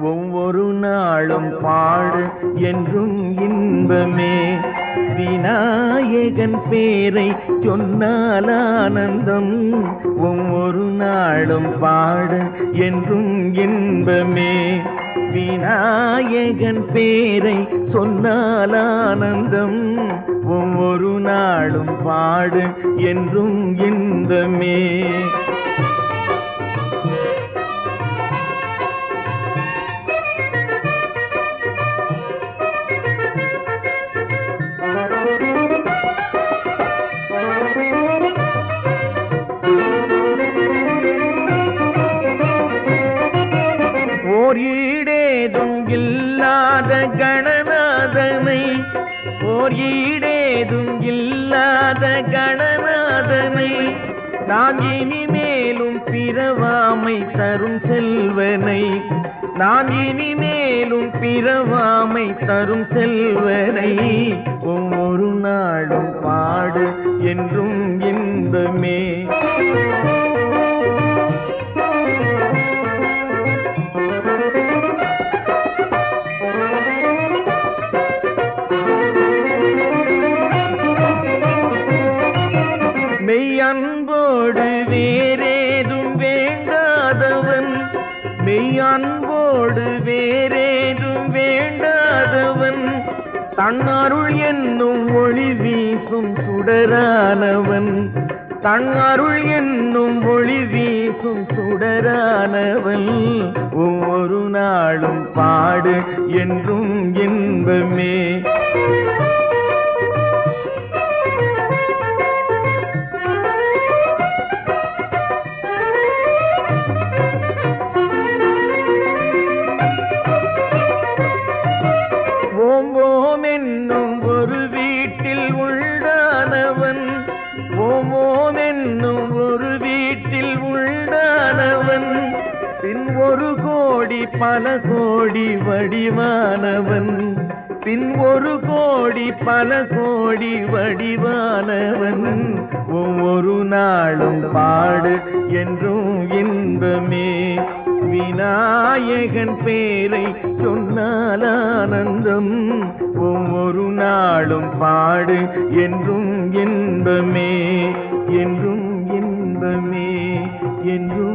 ஒவ்வொரு நாளும் பாடு என்றும் இன்பமே, விநாயகன் பேரை சொன்னால் ஆனந்தம். ஒவ்வொரு நாளும் பாடு என்றும் இன்பமே, விநாயகன் பேரை சொன்னால் ஆனந்தம். ஒவ்வொரு நாளும் பாடு என்றும் இன்பமே. ஓர் ஈடேதும் இல்லாத கணநாதனை, ஓர் ஈடேதும் இல்லாத கணநாதனை, நான் இனிமேலும் பிறவாமை தரும் செல்வனை, நான் இனிமேலும் பிறவாமை தரும் செல்வனை. ஒவ்வொரு நாளும் பாடு என்றும் இன்பமே. மெய்யன்போடு வேறேதும் வேண்டாதவன், மெய்யன்போடு வேறேதும் வேண்டாதவன், தன்னருள் என்னும் ஒளி வீசும் சுடரானவன், தன்னருள் என்னும் ஒளி வீசும் சுடரானவன். ஒவ்வொரு நாளும் பாடு என்றும் இன்பமே. ஓம் ஓம் என்னும் ஒரு வீட்டில் உள்ளானவன், ஓம் ஓம் என்னும் ஒரு வீட்டில் உள்ளானவன், பின் ஒரு கோடி பல கோடி வடிவானவன், பின் ஒரு கோடி பல கோடி வடிவானவன். ஒவ்வொரு நாளும் பாடு என்றும் இன்பமே, விநாயகன் பேரை சொன்னால் ஆனந்தம். ஒவ்வொரு நாளும் பாடு என்றும் இன்பமே, என்றும் இன்பமே, என்றும்